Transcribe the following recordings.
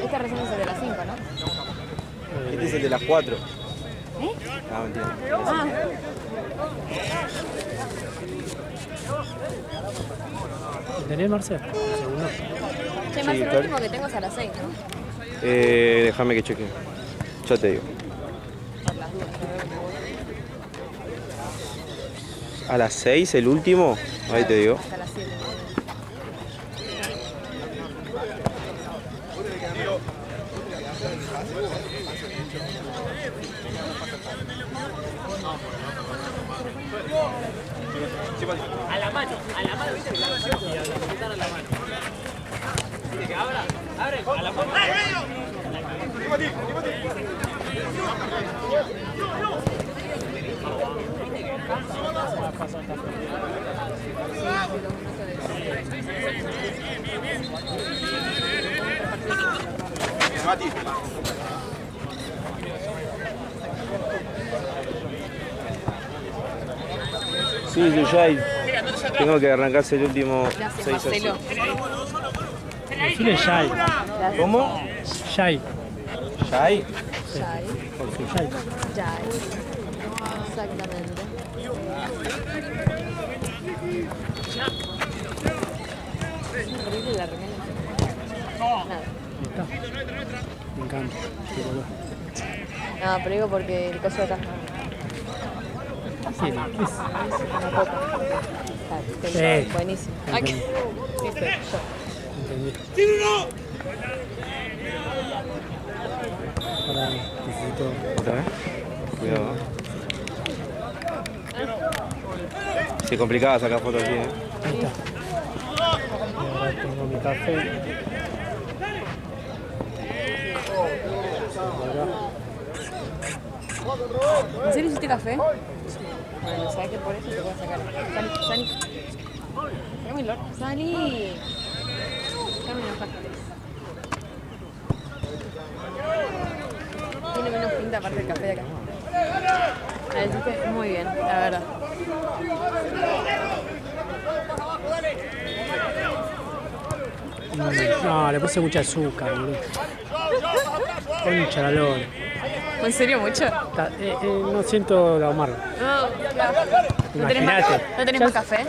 Este recién es el de las 5, ¿no? Este es el de las 4. ¿Eh? Ah, mentira. Ah. ¿Tenés, Marce? Segundo. Che, más Sí, el claro. último que tengo es a las 6, ¿no? Déjame que cheque. Ya te digo. Por las dudas, yo veo que voy A las 6 el último. Ahí te digo. hasta las 7. A la mano, viste que la mano y a a la mano. Viste que abre, a la mano. Sí, sí, ya hay. Tengo que arrancarse el último Gracias, 6 Marcelo. Decirle Shai. ¿Cómo? Shai. ¿Ya hay? Jai. Por su Shai. Jai. Exactamente. Increíble la remera. Nada. Está. Me encanta. Qué color. No, pero digo porque el coso de acá. Sí, es. Una copa. Sí. Buenísimo. Entendí. Viste, yo. Entendí. Ahora necesito. ¿Otra vez? Cuidado. Se complicaba sacar fotos aquí, ¿eh? Ahí está. Y ahora tengo mi café. Ahora. ¿En serio hiciste café? Bueno, ¿sabes que por eso te voy a sacar? Salí. Sacame el horno. Salí. Ya me enojaste. Tiene menos pinta aparte del café de acá. La hiciste muy bien, la verdad. No, le puse mucha azúcar, boludo. Concha la lora. ¿En serio mucho? No siento lo amargo. No, claro. Imagínate. ¿No tenés Ya- más café?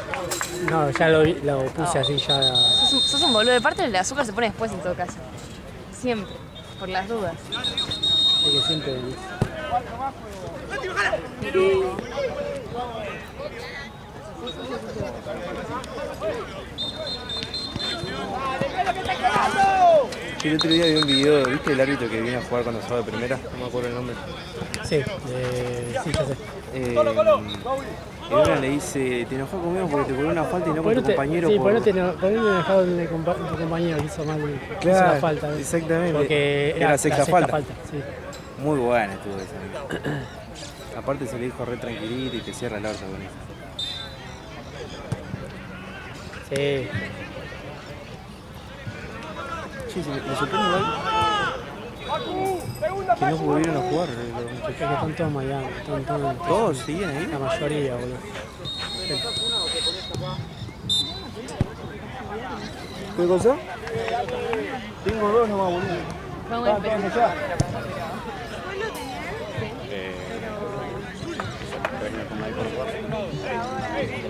No, ya lo puse así ya. Sos un boludo. De parte el azúcar se pone después en todo caso. Siempre. Por las dudas. Es que siempre. El otro día vi un video, ¿viste el árbitro que viene a jugar cuando estaba de primera? No me acuerdo el nombre. Sí, sí, ya sé. Y una le dice, te enojás conmigo porque te cobró una falta y no con tu compañero. Sí, por... por no te dejado el tu compañero que hizo mal. Que hizo la falta. ¿ves? Exactamente. Porque era la sexta falta. Sí. Muy buena estuvo esa. Aparte se le dijo re tranquilito y te cierra el orto con eso. Sí. Sí, me sorprende igual que no volvieron a jugar los muchachos. Es que están todos Miami. ¿Todos siguen ahí? La mayoría, boludo. ¿Qué cosa? Tengo dos nomás, boludo. Vamos a empezar.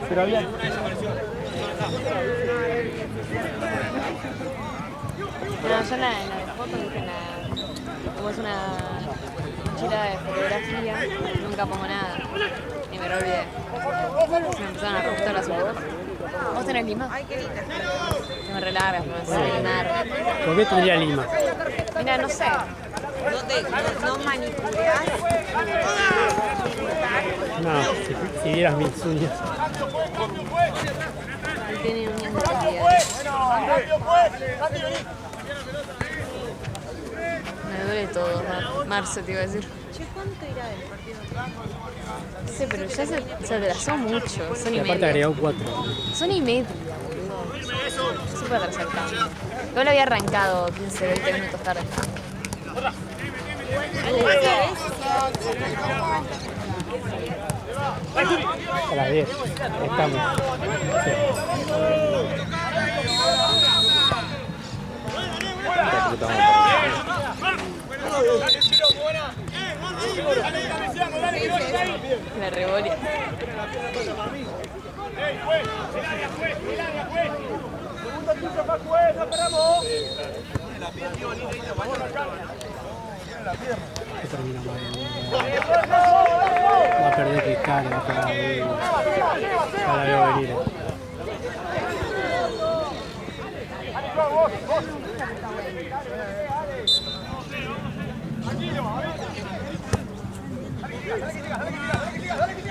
Pero bien. No, yo en la foto, viste, como es una mochila de fotografía, nunca pongo nada. Y me lo olvidé. Se me empezaron a romper las fotos. ¿Vos tenés lima? Que me relargas, me vas a limar. ¿Por qué tendría Lima? Mira, no sé. No manipulas. No, si vieras mis uñas. Él tiene uñas de calidad. Me duele todo, Marce te iba a decir. Che, ¿cuánto irá del partido? No sé, pero ya se atrasó mucho. Son Y y aparte media. agregó 4. Son y media, boludo. Súper atrasado. Yo lo había arrancado 15, 20 minutos tarde. A las 10. Estamos. Sí. La puta madre. de Regolia. Que termina mal. Va a perder Cristal, va a pegar ahí. Ya la veo venir.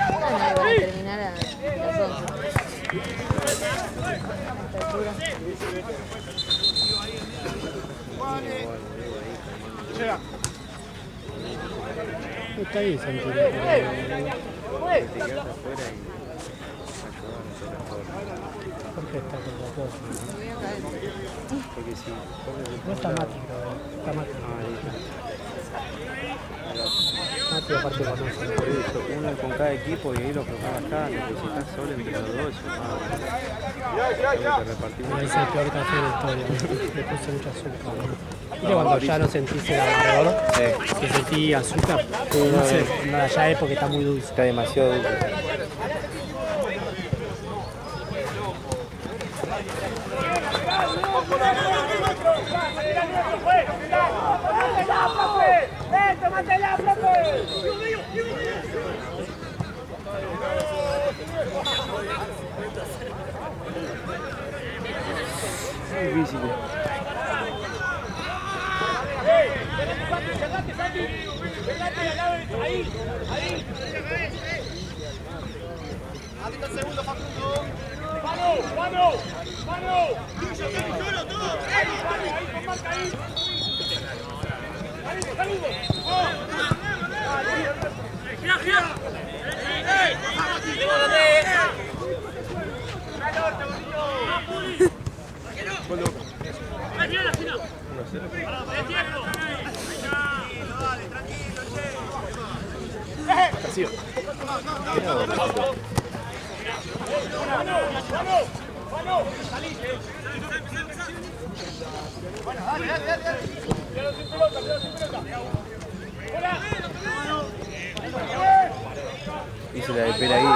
Bueno, ahí van a terminar a las 11. A esta altura. Está ahí, Santi. Jorge está con la cosa. Porque sí. No está Mati, creo. Está Mati. Mati aparte conoce. Por eso, uno con cada equipo y ahí lo preparas acá, porque si estás solo entre los dos, Me dice el peor café de la historia. Le puse mucho azúcar. ¿Viste cuando ya no sentís el amargor? Sí. Que sentí azúcar. Dulce. No, ya es porque está muy dulce. Está demasiado dulce. Es difícil. Hice la de Pelaguide.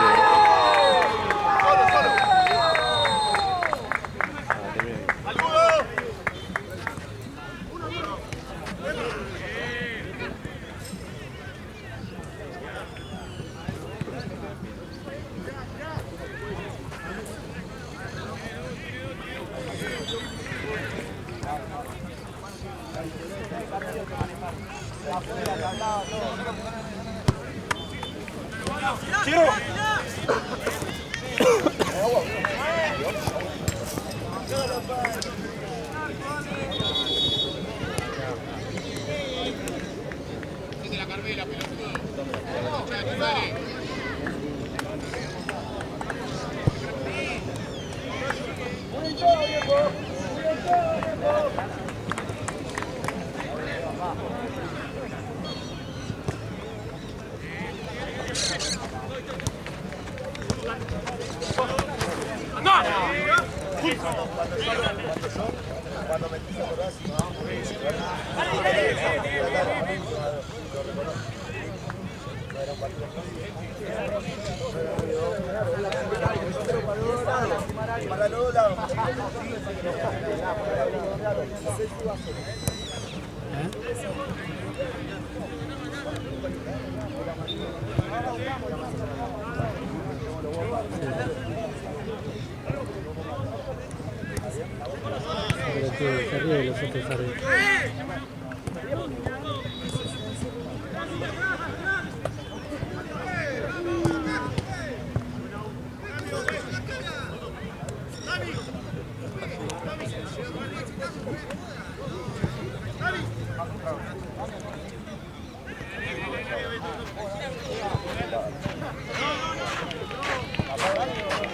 Se ríe de los otros arriba.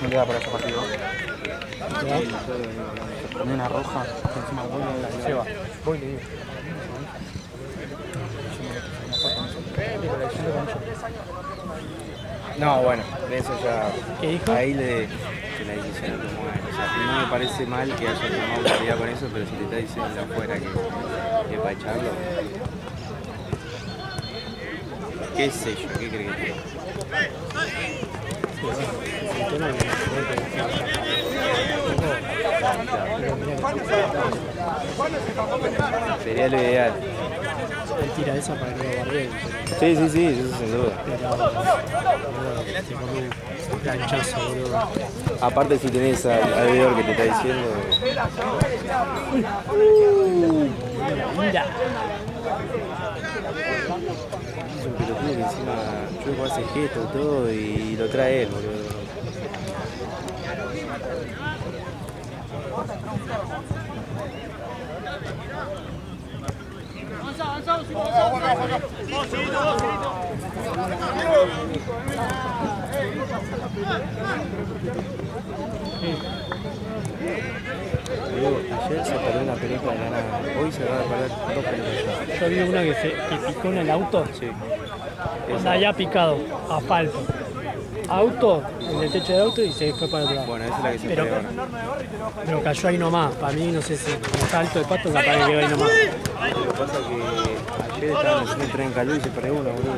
No le da para ese partido. Ponía una roja, encima voy y la lleva. Voy y le digo. No, bueno, de eso ya. ¿Qué dijo? Ahí que la decisión lo tomó él. O sea, no me parece mal que haya tomado claridad con eso, pero si te está diciendo de afuera que para echarlo. ¿Qué sé yo? ¿Qué crees que te diga? El tema es que Sería lo ideal. él tira esa para que lo guarde. Sí, sí, sí, eso sin duda. Pero tipo, un planchazo, boludo. Aparte si tenés al video que te está diciendo. Mira. Es un pelotudo que encima Chueco hace gestos y todo y lo trae él, boludo. Digo, ayer se perdió una pelota de la nada. Hoy se va a perder 2 pelotas. Yo vi una que picó en el auto. Sí. Esa ya picado, asfalto. Auto, en el techo del auto y se fue para otro lado. Bueno, esa es la que se Pero- perdió ahora. Pero cayó ahí nomás. Para mí, no sé si como está alto el pasto, capaz que quedó ahí nomás. Lo que pasa es que ayer estaban haciendo el tren en Calú y se perdió uno, boludo.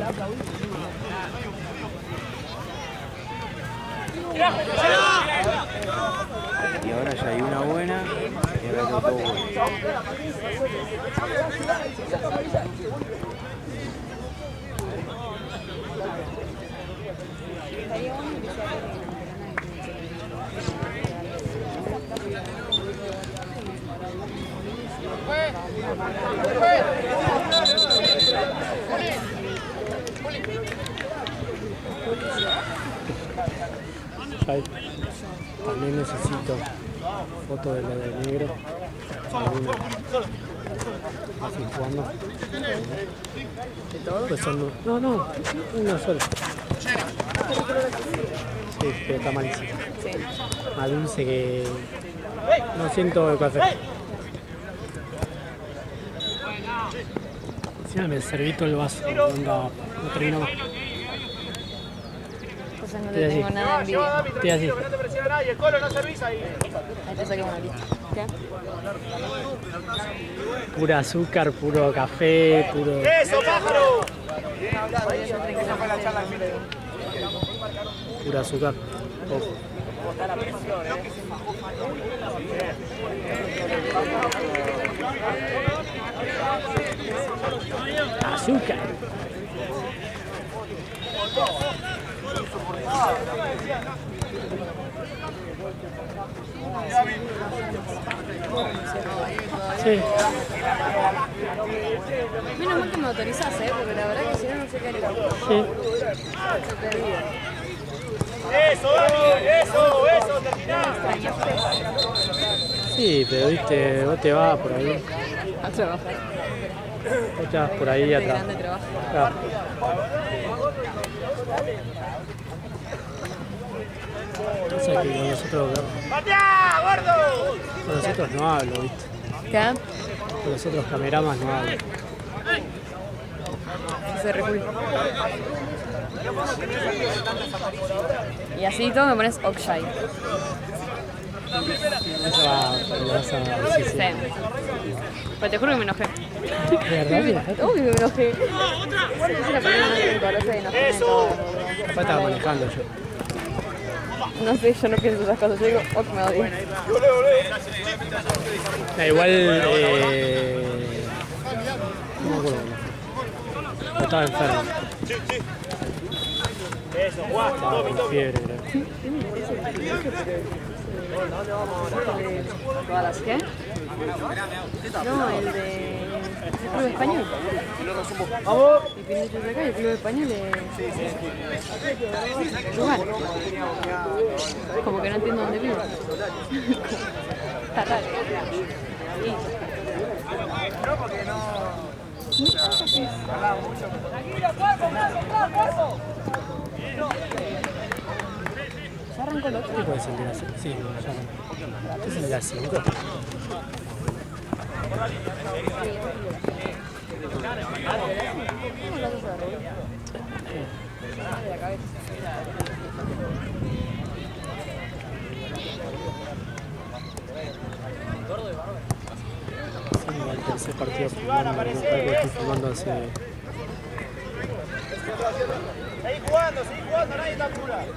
Y ahora ya hay una buena y ahora tengo todo bueno. Ya también necesito foto de la de negro. Alguna. Así jugando. ¿De todo? Pues son, no, una sola. Sí, pero está malísimo. Sí. Más dulce que. No siento el café. Encima me serví todo el vaso. No termino más. Entonces no Sí, te sí. tengo nada de envidia. Estoy así. No te presiona nadie, Colo, no servís ahí. Ahí te saqué una lista. ¿Qué? Pura azúcar, puro café, puro. ¡Eso, pájaro! Pura azúcar. Ojo. Azúcar. Sí. Menos mal que me autorizás, porque la verdad que si no, no sé qué haría. Sí. Se perdía. ¡Eso, Dani! ¡Eso! ¡Terminá! Sí, pero viste, vos te vas por ahí. A trabajar. Vos te vas por ahí De atrás. grande trabajo. Claro. O sea que con nosotros, ¡Pateá, gordo! con nosotros no hablo, viste. ¿Qué? Con los otros cameramas no hablo. Se recul. Y así y todo me pones Okshay. Eso va, lo vas a decir. Sí. Pero te juro que me enojé. ¿De verdad? Uy, que me enojé. Se puso la primera vez que me conoce y enojé de todo. Capaz estaba manejando yo. No sé, yo no pienso esas cosas. Yo digo, ok, me odio. Igual, no me acuerdo. No estaba enfermo. Eso, guau, Estaba con fiebre, creo. ¿Todas las qué? No, el de... El Club Español. Y Pinillos de acá, el Club Español es... Lugar. Como que no entiendo dónde vivo. Está raro. ¿Ya arrancó el otro? ¿Qué puede ser de las 5? Sí, ya arrancó. ¿Qué es el de las 5? Sí, el tercer partido filmando, no, estoy filmando hace Seguí jugando, nadie está apurado.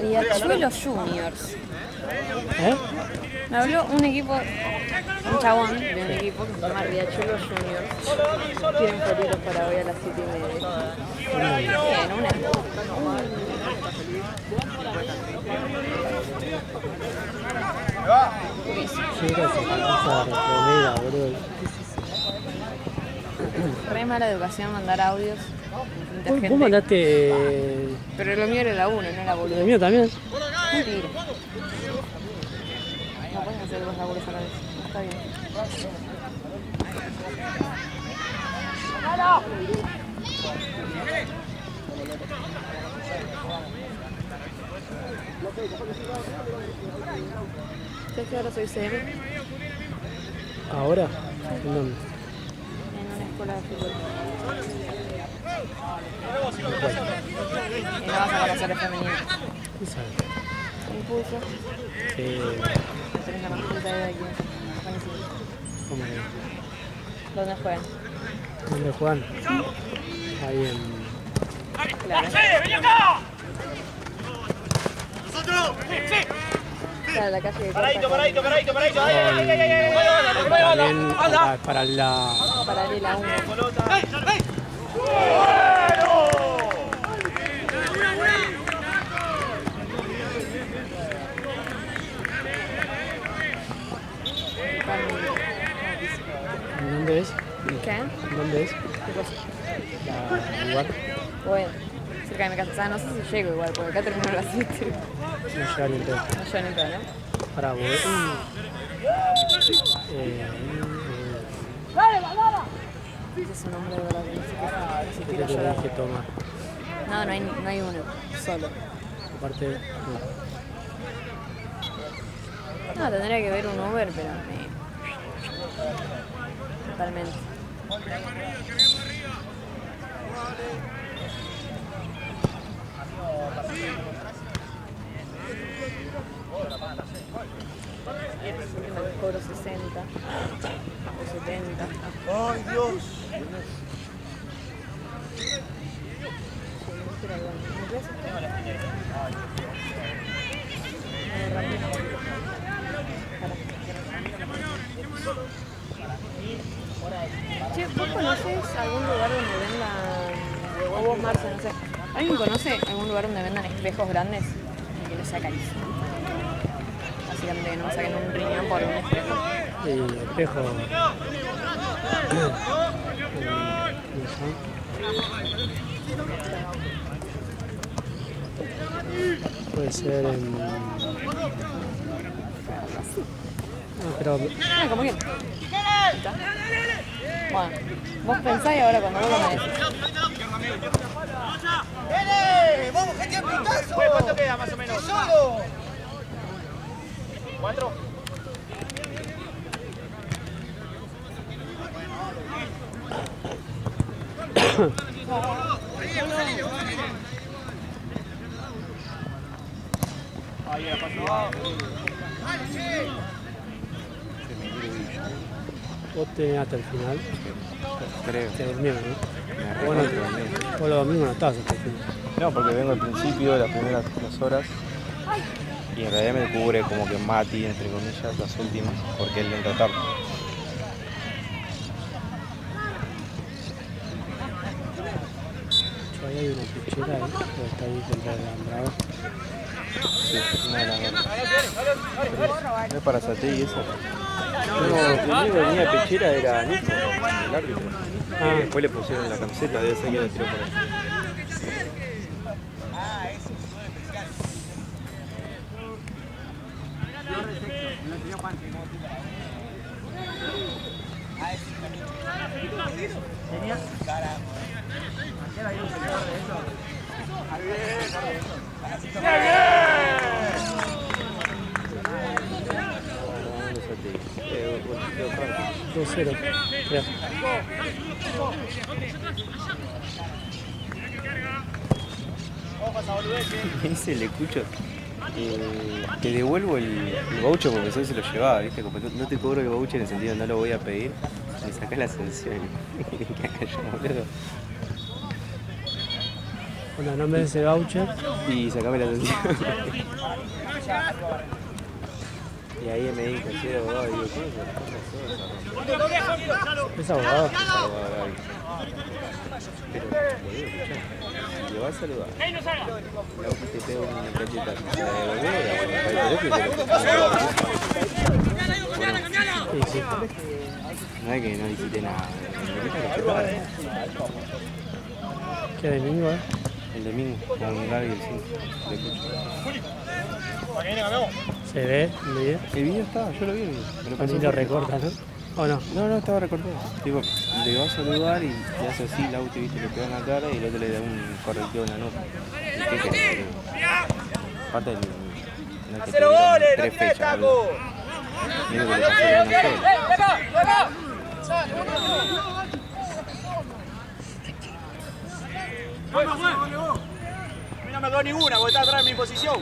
Riachuelo Juniors. ¿Eh? Me habló un chabón de un equipo que se llama Riachuelo Juniors. Tienen folitos para hoy a las 7:30. Bien, una. Sí, gracias. Esa remera, boludo. Re mala educación mandar audios. Vos mandaste... Pero lo mío era la 1, no la boluda. ¿El mío también? Mentira. No puedes hacer dos laburos a la vez. Está bien. ¿Sabes que ahora soy CM? ¿Ahora? ¿En dónde? En una escuela de fútbol. Y no vas a conocer el femenino. ¿Qué sabes? Impulso. Tenés la mascota de aquí. Buenísimo. ¿Cómo que? ¿Dónde juegan? ¿Dónde juegan? Ahí en... Claro. Claro, la calle de Paradito. También acá, paralela... Paralela 1. ¿Dónde es? ¿Qué? ¿Dónde es? ¿Qué cosa? ¿El lugar? Bueno, cerca de mi casa. O sea, no sé si llego igual, porque acá termino a las 7. No llega ni entero. No llego ni todo, ¿no? Pará, vos. Ese es un nombre de verdad, no sé qué ¿Qué quiero te llorar. tenés que tomar? No hay uno, solo. Aparte, No, tendría que ver un Uber, pero totalmente. Me cobro 60 o 70. ¡Ay, Dios! Che, ¿vos conocés algún lugar donde vendan, o vos Marce, no sé, ¿alguien conoce algún lugar donde vendan espejos grandes y que no sea carísimo? Básicamente que no me saquen un riñón por un espejo. el espejo. Puede ser en... No, pero... Ah, ¿cómo quién? ¿Está? Bueno, vos pensás y ahora cuando vos lo decís. ¡Vamos, que tiene pintazo! ¿Cuánto queda más o menos? ¡Solo! ¿4? Ahí ha pasado. Vos tenés hasta el final. Creo. Te durmieron, ¿no? Me Bueno, recuerdo también. vos los domingos no estabas hasta el final. No, porque vengo al principio, las primeras 2 horas. Y en realidad me cubre como que Mati, entre comillas, las últimas, porque él entra tarde. Ahí hay una pichera ahí, que está ahí contra el alambrado. Sí, una de las dos. ¿No es para Satei esa? No, el único que tenía pechera era Nico, el árbitro. Ah. Después le pusieron la camiseta, debe ser que la tiró por ahí. ¡Bien! 1-0, creo. Me dice, le escucho, te devuelvo el voucher porque eso se lo llevaba, ¿viste? Como no te cobro el voucher en el sentido no lo voy a pedir, me sacás la sanción. Que acá yo, boludo. Bueno, no me des el voucher. Y sacame la sanción. Y ahí me dijo, sí, abogado, y digo, ¿qué Es abogado. es abogado? Pero, boludo, escuchá, le vas a saludar. La boca te pega una cachetazo, la devolvés, la Sí, sí. no es que no hiciste nada, ¿Qué domingo, el domingo, con Gaby el 5, le escucho. ¿Se ve el video? El video estaba, yo lo vi, pero Así lo recortas, ¿no? ¿O no? No, estaba recortado. Tipo, le vas a saludar y le hace así, el auto, viste, le pega en la cara y el otro le da un correctivo en la nota. ¿Y qué querés, boludo? Aparte, no es que te dieron 3 fechas, boludo. Mira que le pusieron una sola. No me quedó ninguna, porque está atrás de mi posición.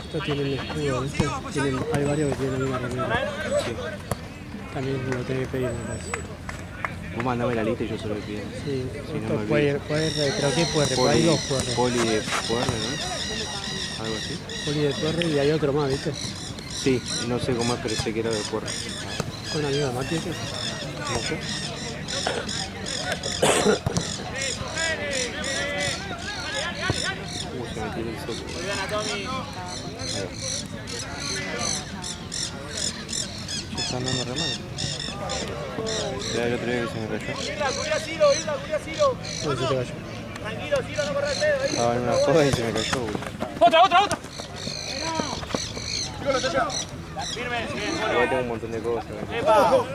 Esto tiene el escudo, ¿viste? Hay varios que tienen la misma remera. Sí. También lo tenés que pedir, me parece. Vos mandame la lista y yo se lo pido. Sí, Si no esto me puede olvido. pero ¿qué puede? Hay dos puerres. Poli de puerre, ¿no? Algo así. Poli de puerre y hay otro más, ¿viste? Sí, no sé cómo es, pero sé que era de puerre. Con amigo de Mati, ¿viste? No sé. Se me tiró el soco. Ya está andando re mal. Era el otro día que se me cayó. No sé si te cayó. Tranquilo, Ciro, no corras el dedo. Estaba en una joda y se me cayó, boludo. ¡Otra! Firme, bien, Igual tengo un montón de cosas. Epa.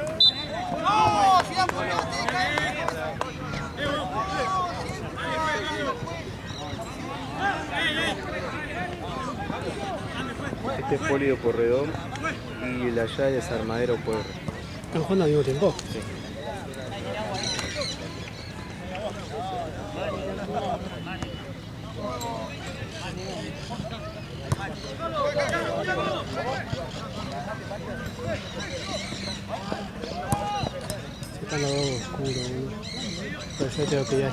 Este es poli de Porredón y el allá es Armadero Puerre. ¿Están jugando al mismo tiempo? Sí. Se están los dos oscuros, boludo. Pero yo tengo que ir a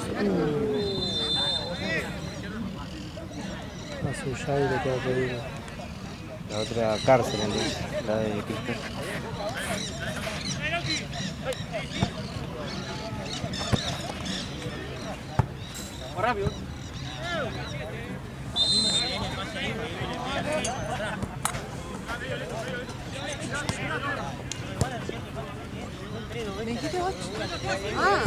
su llave y le tengo que pedir. La otra cárcel, entonces, la de Cristal. Más rápido. ¿Me dijiste vos? Ah.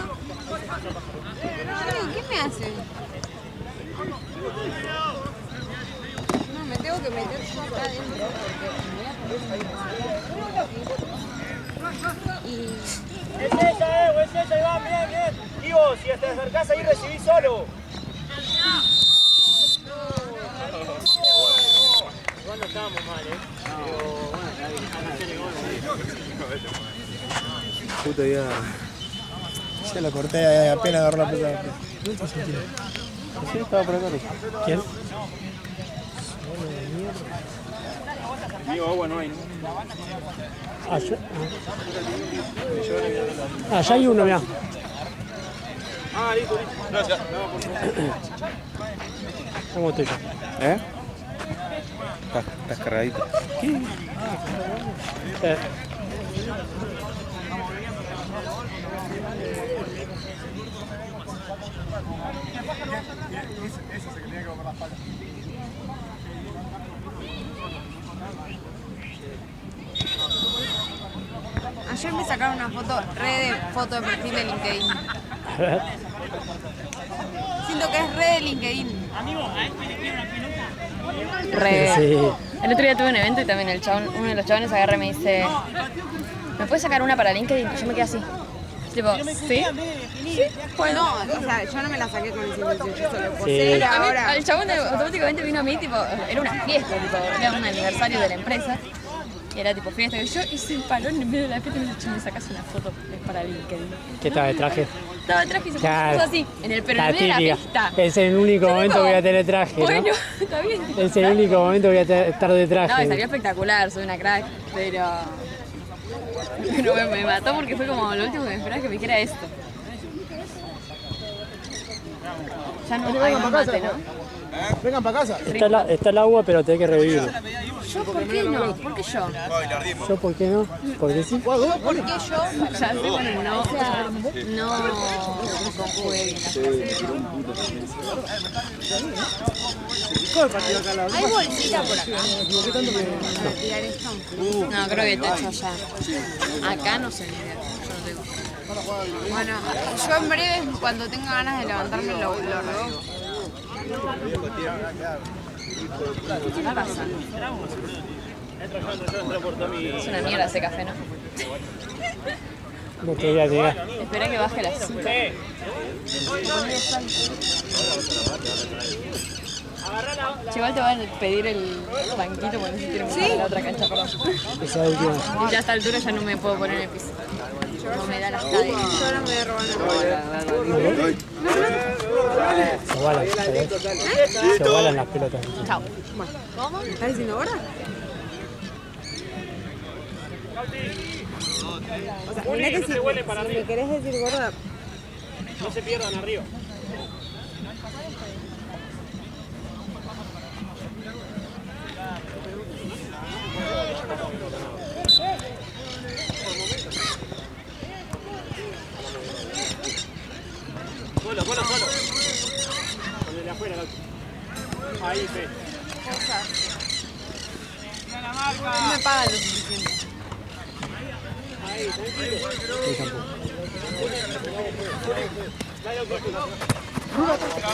¿Qué me hace? No, me tengo que meter yo acá adentro porque me voy a poner. Y... Es ella, Iván, bien. Ivo, si te acercás ahí recibís solo. Igual no estábamos mal, Puta día. Se lo corté apenas agarró la pelota. ¿Dónde está Santiago? Sí, estaba por acá. ¿Quién? Digo, agua no hay, ¿no? Allá hay uno, mirá. Ah, listo. Gracias. ¿Cómo estoy yo? ¿Eh? Estás cargadito. ¿Qué? Ayer me sacaron una foto, foto de perfil de LinkedIn. A ver. Siento que es re de LinkedIn. Sí. El otro día tuve un evento y también uno de los chabones agarra y me dice, ¿me puedes sacar una para LinkedIn? Y yo me quedé así. Tipo, ¿sí? Bueno. No, o sea, yo no me la saqué con esa intención, yo solo Sí. posé. Pero A mí, ahora. el chabón automáticamente vino a mí, tipo, era una fiesta, tipo, era un aniversario de la empresa. Y era tipo fiesta, y yo hice el palón en medio de la fiesta y me dice, che, me sacas una foto para LinkedIn. ¿Qué tal de traje? Estaba de traje y se Claro. puso así, pero en el La medio de la típica. fiesta. Es el único Yo momento digo, que voy a tener traje, ¿no? Bueno, está bien. Es el único momento que voy a estar de No, y traje. salió espectacular, soy una crack, pero me mató porque fue como lo último que me esperaba que me dijera esto. Ya no hay más mate, ¿no? Vengan para casa. Está el agua, pero tenés que revivirlo. ¿Yo por qué no? ¿Por qué yo? ¿Yo por qué no? Porque sí. ¿Por qué yo? Ya sé, bueno, no conjugué bien las cosas. ¿Hay bolsita por acá? Para tirar esto. No, creo que está hecho allá. Acá no sé ni idea. Yo no tengo. Bueno, yo en breve, cuando tenga ganas de levantarme, lo revivo. ¿Qué pasa? Es una mierda ese café, ¿no? No te voy a llegar. Espera que baje la azúcar. Che, igual te van a pedir el banquito porque no se quieren mover a la otra cancha, perdón. Esa última. Y ya a esta altura ya no me puedo poner en el piso. No me da las cadenas. Yo ahora me voy a robar la Se igualan, ¿sabés? Se igualan las pelotas. Chao. ¿Cómo? ¿Me estás diciendo gorda? O sea, mirá que si me querés decir gorda, No se pierdan arriba. Solo. Con el de afuera, Lauti. Ahí, Fe. No me pagan lo suficiente. Ahí, tranquilo.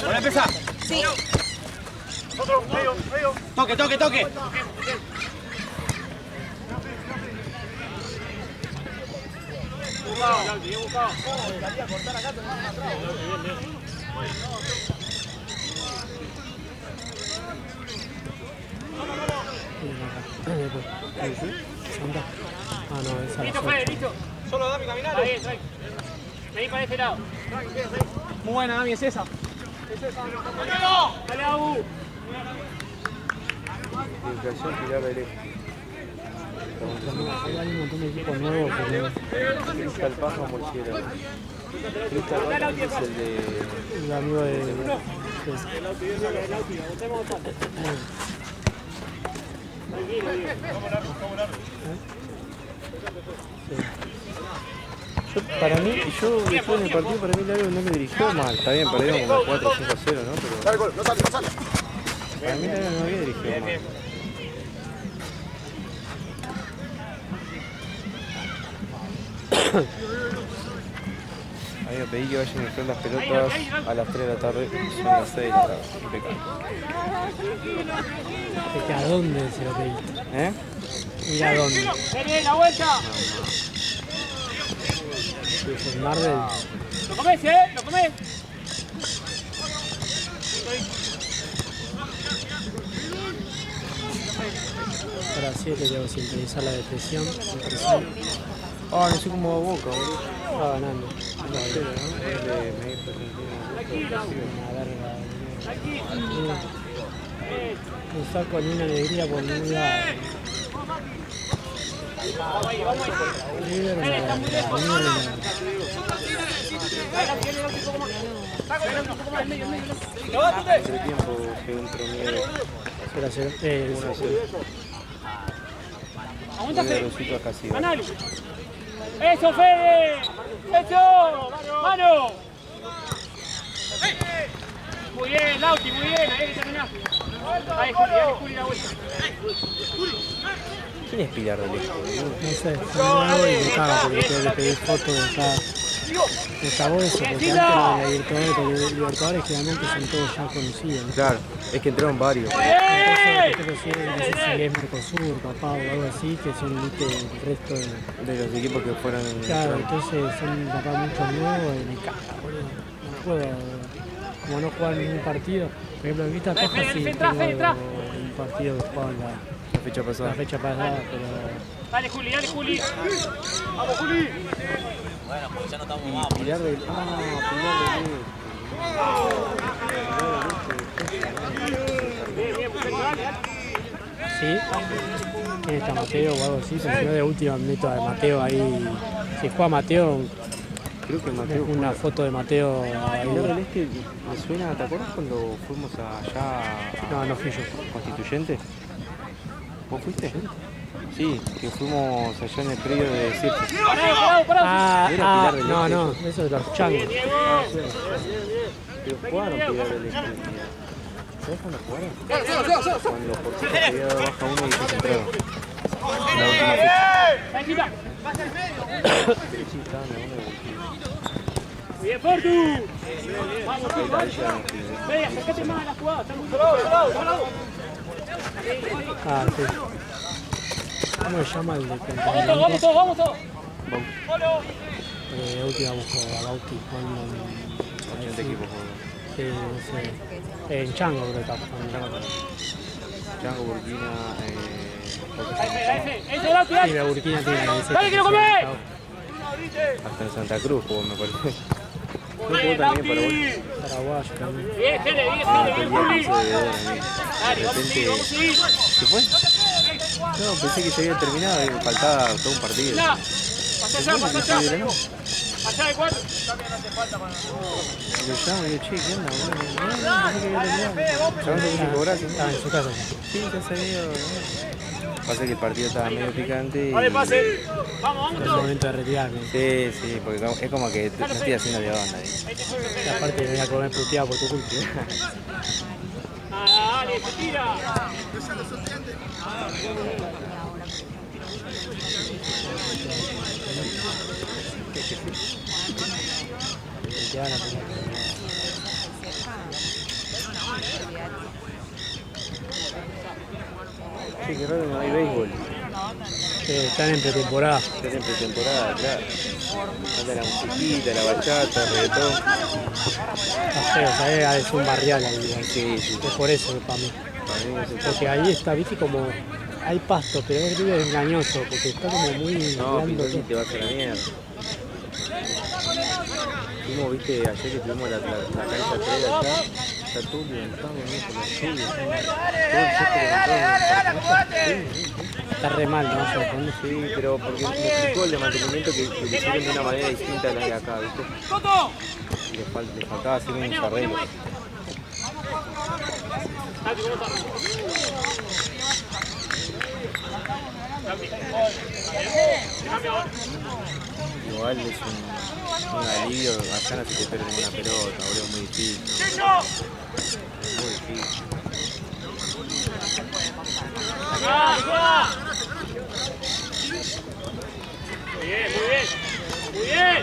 ¿Para empezar? sí. Otro, medio. Toque. Buscado, Lauti, bien buscado. Ah, no, esa Listo, la Fe, listo. Solo Dami caminar. Está bien. Vení para este lado. Muy buena, Dami, es esa. Dale, Abu. Educación tirar de lejos. Hay un montón de equipos nuevos que Cristal Paja Murciélago. Cristal Paja es el de... el amigo de... Para mí, yo después del partido, para mí el árbitro no me dirigió mal. Está bien, perdieron como 4-5-0, ¿no? Pero No sale. para mí el árbitro no había dirigido mal. A mí me pedí que vayan a dejar las pelotas a las 3 de la tarde, son las 6 de la tarde. Impecable. ¿A dónde se lo pediste? ¿Eh? ¿Ir a dónde? Vení, la vuelta. ¿Es el Marvel? ¿Lo comés, ¿Lo comés? Para 7 llevo sintonizar la depresión. Ah, no sé cómo va Boca, boludo. Va ganando. Una cero, ¿no? Es de México Argentina. Una verga. No saco ni una alegría por ningún lado. River, una verga, Entre tiempo pegó un promedio 0-0. 1-0. Aguanta, De Fe. Rosito a Casiva. Manalo. ¡Eso, Fede! ¡Eso! ¡Mano! Muy bien, Lauti, muy bien. Ahí que terminaste. Ahí, Juli, la vuelta. ¿Quién es Pilar de Lejos, boludo? No sé, me hago y me cago porque tengo que pedir fotos de cada Me cagó eso, porque antes no de la Libertadores, porque los Libertadores generalmente son todos ya conocidos, ¿no? Claro, es que entraron varios. Entonces, no sé si es Mercosur, papá o algo así, que son el resto de... De los equipos que fueron en Claro, entonces son papá muchos nuevos y me caga, boludo. No puedo, como no jugar ningún partido. Por ejemplo, en Vista Coja sí tengo un partido que jugaba en la fecha pasada. La fecha pasada, pero... Dale, Juli, dale, Juli. Vamos, Juli. Bueno, pues ya no estamos más. Pilar del... Pilar del... Sí, ¿quién está Mateo o algo así? Pero si no, de última meto a Mateo ahí. Si juega Mateo, creo que Mateo. Una foto de Mateo ahí. Pilar del Este me suena, ¿te acuerdas cuando fuimos allá a... No fui yo. ¿Constituyente? ¿Vos fuiste? Sí, que fuimos allá en el predio de Circe. No, eso de los changos. Pero jugaron Pilar del Este. ¿Sabes cuándo jugaron? Cuando por qué había baja uno y se entraron. La última fecha. Pero sí, estaban a uno de... Bien, Fortu. Vamos, Ve, acércate más a la jugada. Salado. Sí. ¿Cómo se llama el de Vamos todos. Última busco a Bauti jugando en equipo. Sí, no sé. En Chango creo que está jugando. Chango, Burkina... Sí, la Burkina tiene... ¡Dale, quiero comer! Hasta en Santa Cruz jugó, me parece. No jugó también Paraguayo también. Bien, Juli. De repente... ¿Se fue? No, pensé que se había terminado y me faltaba todo un partido. Pasa allá. Allá de 4. Y lo llamo y digo, che, ¿qué onda, boludo? ¿Sabes lo que se cobrase? Estaba en su casa. Sí, ya sabía. Pasa que el partido estaba medio picante y... Vale, pase. Vamos Es el todos. momento de retirarme. Sí, porque es como que no estoy haciendo de onda. Y aparte me voy a comer puteado por tu culpa. Dale, se tira. Sí, qué raro, no hay béisbol. Están en pretemporada. Están en pretemporada, claro. Anda la musiquita, la bachata, el reggaetón. Está feo, ¿sabes? Es un barrial ahí. Igual. Sí. Es por eso para mí. Para mí no se Porque ahí está, viste, como hay pasto, pero es medio engañoso, porque está como muy No, blando Pintori todo. te vas a la mierda. Fuimos, viste, ayer que tuvimos la cancha 3 acá, está todo levantado, ¿no? Por la lluvia. Todo el césped levantado. Está re mal, ¿no? Sí, pero porque me explicó el de mantenimiento que lo hicieron de una manera distinta a la de acá, ¿viste? Y le faltaba hacer unos arreglos. Igual es un alivio, acá no se te pierde ninguna pelota, boludo, es muy difícil. Muy difícil. Muy bien.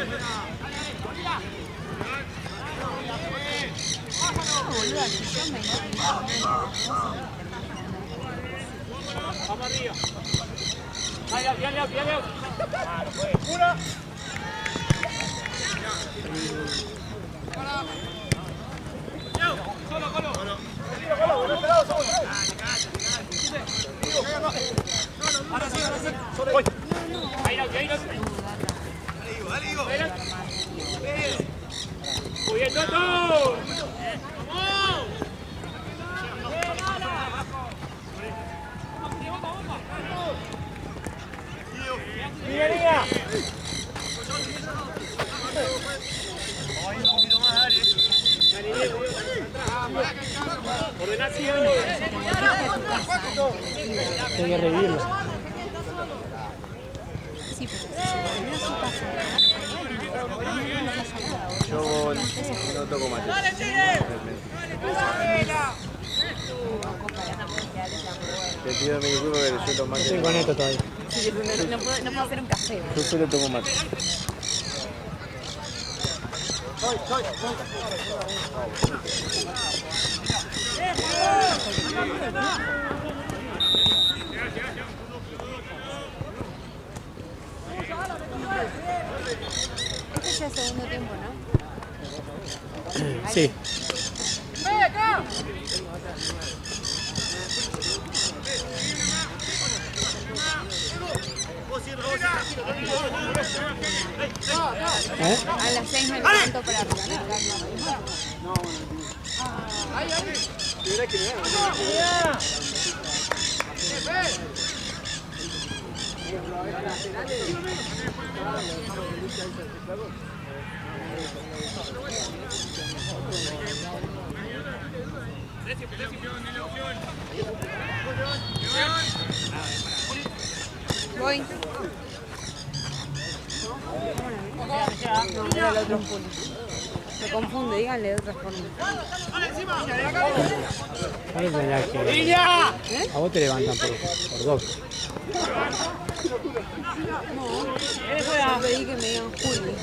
Vamos arriba. Dale. Una. Muy bien, Toto. Hay que revivirlo. Sí, pero si se termina su casa, Yo no toco mate. Te pido mi disculpa, pero yo tomo mate. Estoy con esto todavía. sí, no puedo hacer un café. Yo solo tomo mate. Este ya es segundo tiempo, ¿no? Sí. A las 6 me levanto para recuperar. Voy. No, era el otro Julio. Me confunde, díganle de otra forma. Ahora tendrás que... A vos te levantan por dos. No, yo pedí que me digan Julio.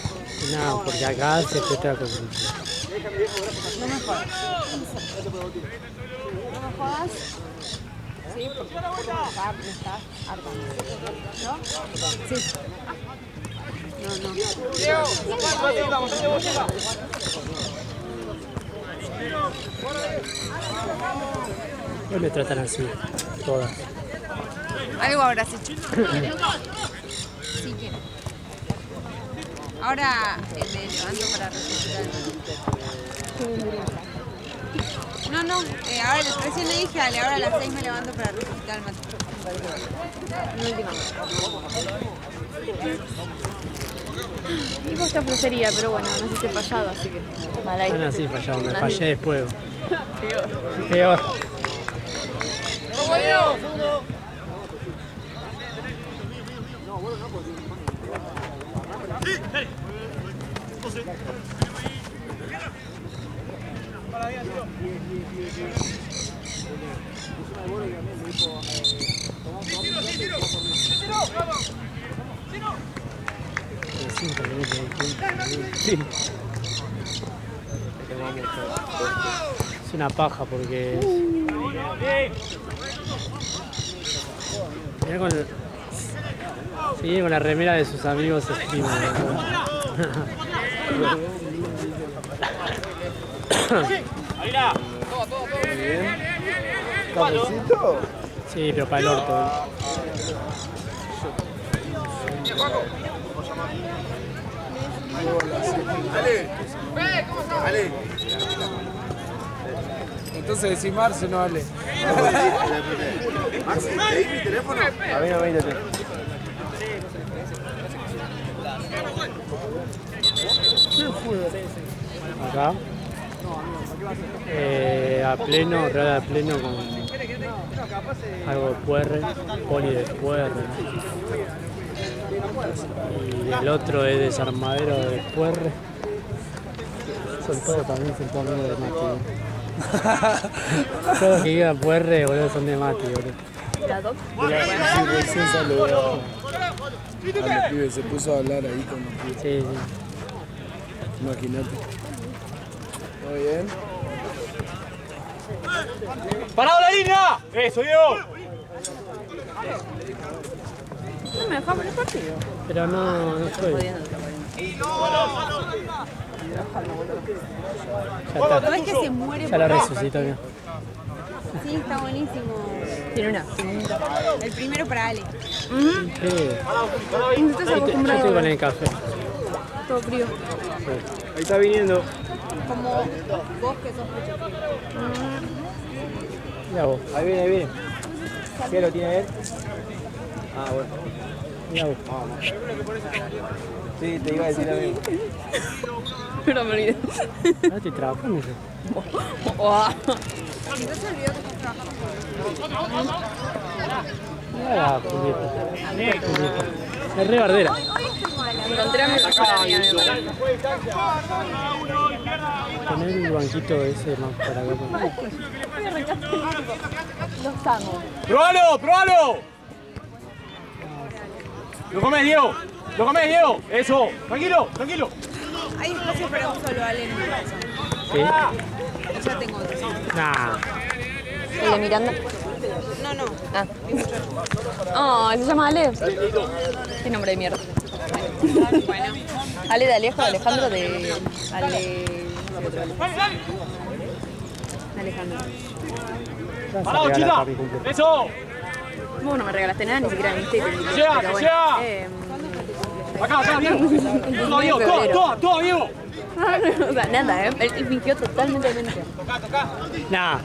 No, porque acá se presta la confusión. No me jodas. ¿No me jodas? Sí, porque me estás hartando. ¿No? Sí. No. Hoy me tratan así, todas. Algo habrás hecho. Sí que. Ahora me levanto para resucitar. No, ahora recién le dije, dale, ahora a las 6 me levanto para resucitar el mate. Digo esta frutería, pero bueno, no sé si he fallado, así que mal ahí. No, sí, fallado, me fallé después. Peor. Sí. Es una paja porque mirá si viene con la remera de sus amigos streamers. ¿Cafecito? Sí, pero para el orto. Ale. Entonces decís Marce, no Ale. Marce, ¿te di mi teléfono? A mí no me dice. Acá. A pleno, real a pleno con algo de puerre, poli de puerre. Y el otro es desarmadero de puerre. Son todos también, son todos amigos de Mati. Todos los que digan puerre, boludo, son de Mati, boludo. Sí, recién saludó a los pibes, se puso a hablar ahí con los pibes. Sí. Imagínate. ¿Todo bien? ¡Parado la línea! ¡Eso, Diego! No me dejamos el partido. Pero no estoy. Ya ¿No está. ves que se muere Ya lo por resucito, mira. Sí, está buenísimo. Tiene una. El primero para Ale. Sí. Estás Yo acostumbrado. estoy con el café. Todo frío. Ahí está viniendo. Como vos que sos pecho frío. Mira vos. Ahí viene. ¿Qué lo tiene él? Ah, bueno. Mira vos. Sí, te iba a decir a mí. Pero me olvidé. Ah, estoy trabajando yo. Quizás se olvidó que estás trabajando. Mira, Julieta. Es re bardera. Hoy estoy mala. Encontré a mi mejor amiga, me parece. Poner el banquito ese más para acá. Los amo. ¡Probalo! ¡Lo comes, Diego! Eso, tranquilo. Hay espacio para un solo Ale en el corazón. ¿Sí? Ya tengo otro. Nah. ¿El de Miranda? No, no. Ah. Oh, ¿se llama Ale? Qué nombre de mierda. Bueno. Ale de Alejo, Alejandro de... Ale... Alejandro. ¡Parado, chica! ¡Eso! Vos no me regalaste nada, ni siquiera en mi ¡Que sea, que sea! Acá, Diego. Todo, Diego, todo, Diego. O sea, nada, él fingió totalmente demencia. Nah.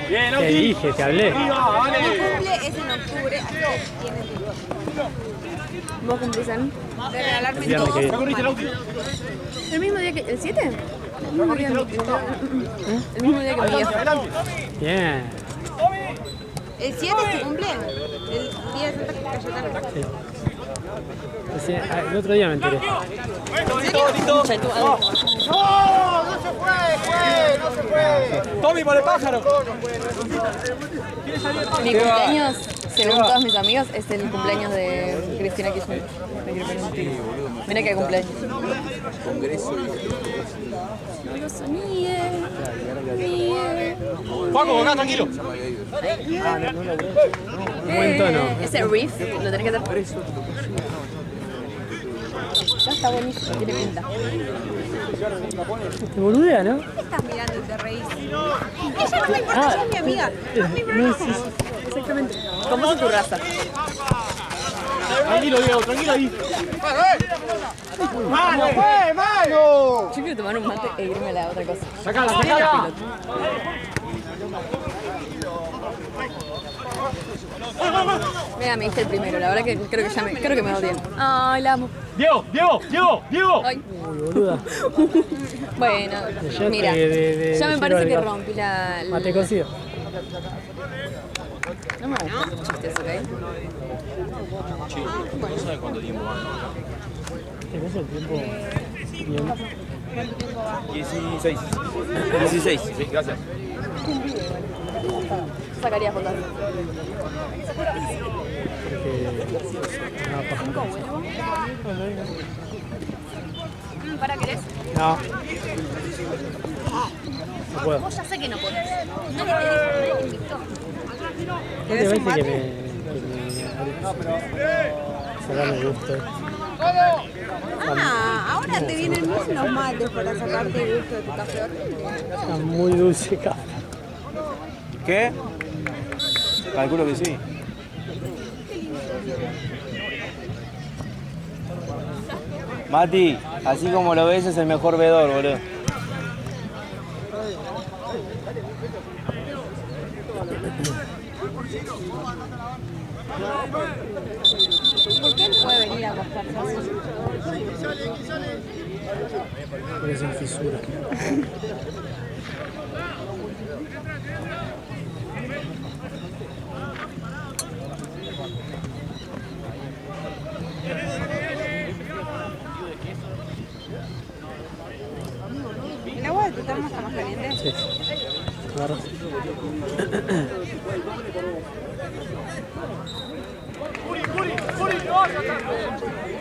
Bien, Te Auti. dije, te hablé. Arriba, Mi dale. cumple es en octubre, así que tienen tiempo ¿Vos cumplís en? de regalarme El viernes todo. que viene. ¿Ya corriste el Auti? ¿El mismo día que... ¿El 7? El mismo día que mi viejo. Adelante. Bien. ¿El 7 es tu cumple? El día de Santa Cayetana. Sí. El otro día me enteré. Tommy, por el pájaro. Mi cumpleaños, según todos mis amigos, es el cumpleaños de Cristina Kirchner. Mira qué cumpleaños. Paco, acá, tranquilo. Buen tono. Ese riff lo tenés que hacer. Ya está buenísimo, tiene pinta. Te boludea, ¿no? ¿Qué estás mirando y te reís? Ella no me importa, ella es mi amiga. No es mi problema. Exactamente. ¿Cómo es tu raza? Tranquilo, Diego, tranquilo ahí. ¡Mano, mano! Yo quiero tomar un mate e irme a la otra cosa. ¡Sacala, sacala! Mira, me diste el primero, la verdad que creo que me odian. Ay, la amo. Diego, Diego, Diego, Diego. Ay. Uy, boluda. Bueno, Yo mira, de ya me giro parece al que gas. rompí la... Mate cocido. No me gustan los chistes, ¿ok? ¿Tenés el tiempo bien? 16. 16. Sí, gracias. Sacaría fotos. ¿Para querés? No. No puedo. Vos ya sé que no podés. Nadie te dijo, nadie te invitó. ¿Qué te parece que me sacarme gusto? Ah, ahora te vienen unos mates para sacarte el gusto de tu café horrible. Está muy dulce café. ¿Qué? Calculo que sí. Mati, así como lo ves es el mejor vedor, boludo. ¿Por qué él puede venir a acostarse así? Porque es en fisura. ¿El agua de tu termo está más caliente? Sí. Agarras. Curi, no vayas tanto.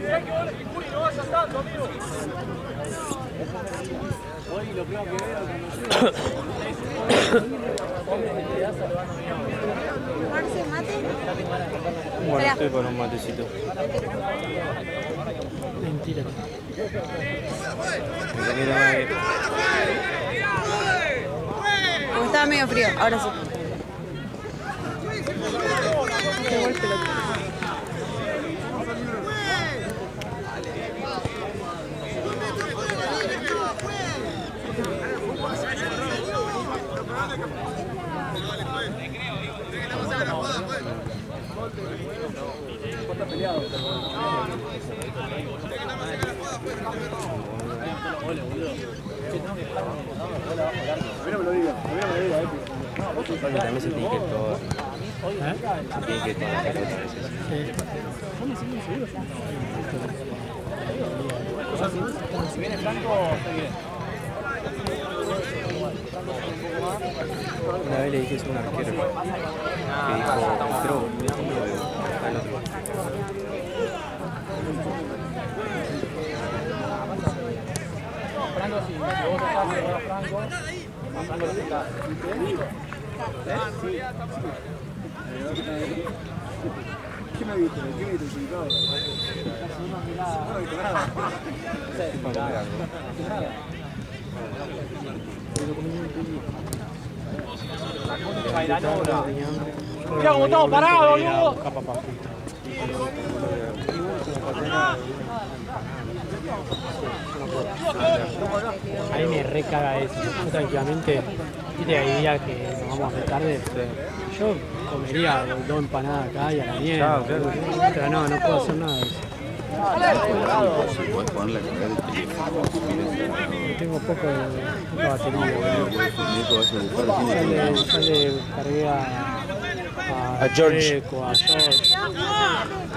Mirá que vos, Curi, no vayas tanto, amigo. ¿Tomarse mate? Bueno, estoy con un matecito. Mentira. Como estaba medio frío, ahora sí. Qué golpe loco. También se tiene que todo. ¿Eh? Se tiene que tomar otras veces. Sí. Una vez le dije eso a un arquero que dijo, creo, ¿Qué me viste? ¿Qué viste? No viste nada. Mira cómo estamos parados, boludo. A mí me recaga eso. Yo tranquilamente, viste que hay días que nos vamos a hacer tarde. Yo comería 2 empanadas acá y a la mierda. Pero no puedo hacer nada de eso. Puedes ponerle a cargar el teléfono. Tengo poca batería. Yo le cargué a George. Checo, a George.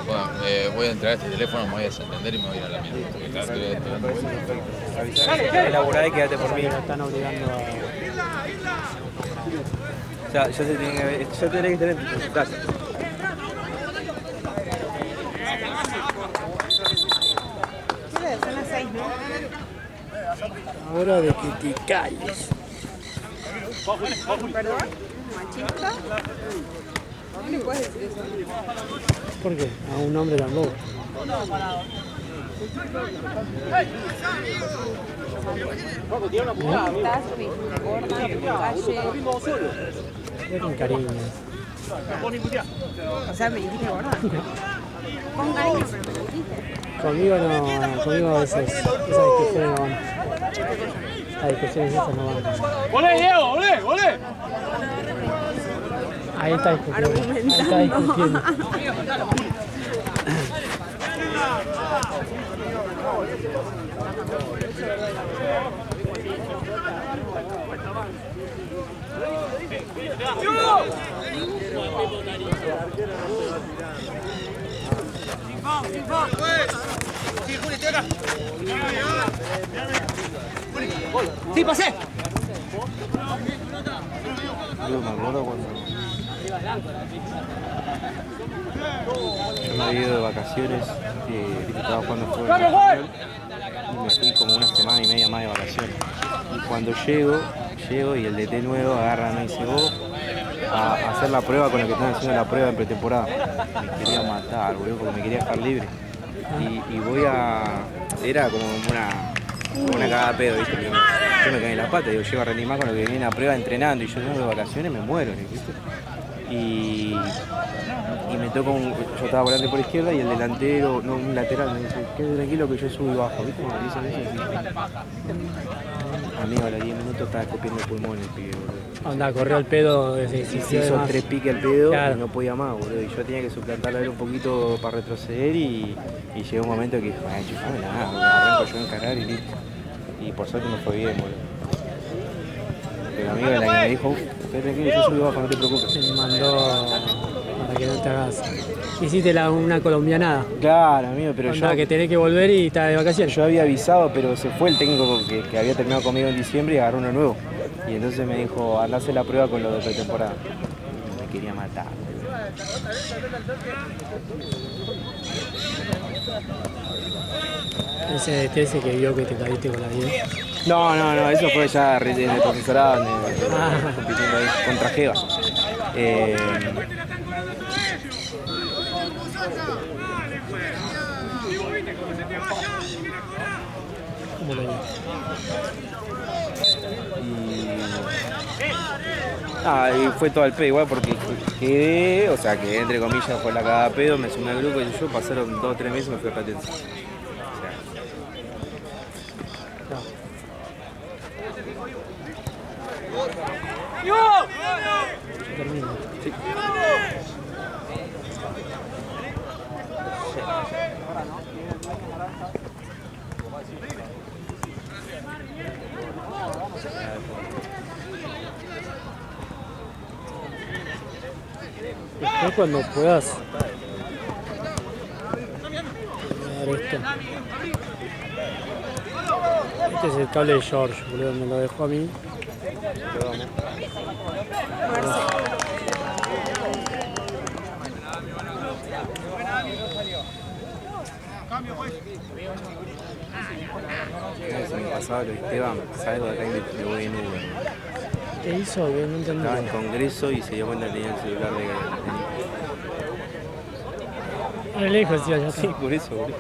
Bueno, voy a entrar a este teléfono, me voy a desentender y me voy a ir a la mierda. Porque cada vez Avisar, elaborá y quédate por mí. Me están obligando a... Ya se tiene que ver, ya tenés que estar en tu casa. Son las 6, ¿no? Ahora de que te calles. ¿Perdón? ¿Machista? No le puedes decir eso. ¿Por qué? A un hombre tampoco. Estás, me dijiste gorda, en tu calle. Es con cariño. O sea, me dijiste gorda. Con cariño, pero me lo dijiste. Conmigo no, conmigo esas discusiones no van. Las discusiones esas no van. ¡Olé, Diego! ¡Olé! ¡Olé! Ahí está discutiendo. Ahí está discutiendo. ¡Sí, pasé! Yo me acuerdo cuando yo me había ido de vacaciones, estaba jugando fútbol profesional y me fui como una semana y media más de vacaciones. Y cuando llego y el DT nuevo agarra y me dice, vos a hacer la prueba con el que están haciendo la prueba en pretemporada. Me quería matar, boludo, porque me quería dejar libre. Y voy a... Era como una cagada de pedo, ¿viste? Yo me caí en la pata, digo, llego a rendir más con lo que venía a prueba entrenando y yo tengo de vacaciones, me muero, ¿viste? Y me tocó yo estaba volante por izquierda y el delantero, no, un lateral, me dice, quédate tranquilo que yo subo y bajo, ¿viste? Me dicen eso y amigo, a los 10 minutos estaba escupiendo el pulmón el pibe, boludo. Onda, corrió el pedo desde Sí, hizo 3 piques al pedo y no podía más, boludo. Y yo tenía que suplantarlo a él un poquito para retroceder y llegó un momento que dije, ay, chupame nada, me arranco yo a encarar y listo. Y por suerte me fue bien, boludo. Pero amigo de la que me dijo, quédate tranquilo, yo subo y bajo, no te preocupes. Me mandó para que no te hagas. Hiciste una colombianada. Claro, amigo, pero Onda, yo... que tenés que volver y estás de vacaciones. Yo había avisado, pero se fue el técnico que había terminado conmigo en diciembre y agarró uno nuevo. Y entonces me dijo, andá a hacer la prueba con lo de pretemporada. Me quería matar. Ese ese que vio que te caíste con la 10. No, eso fue ya en el profesorado, compitiendo ahí contra Jeva. ¿Cómo lo vio? Y fue todo al pedo igual porque quedé, o sea que entre comillas fue la cagada pedo, me sumé al grupo y yo pasaron 2 o 3 meses y me fui a Platense. Termino. Sí. Después cuando puedas dar esto. Este es el cable de George, boludo, me lo dejó a mí. Si me pasaba lo de Esteban, ¿sabes? De acá y me voy en Uber. ¿Qué hizo? Que no entendí. Estaba en congreso y se dio cuenta que tenía el celular de Re lejos, sí, allá está. Sí, por eso, boludo.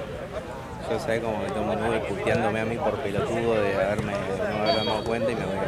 Yo sabía como que todo el mundo puteándome a mí por pelotudo de no haberme dado cuenta y me voy a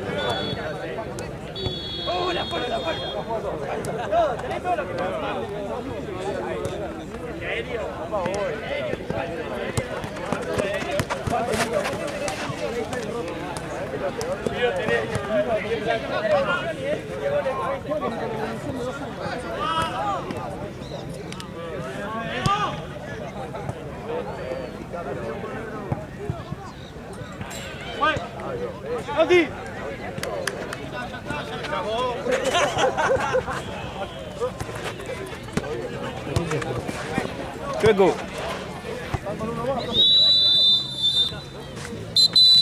¡Andy! Chueco.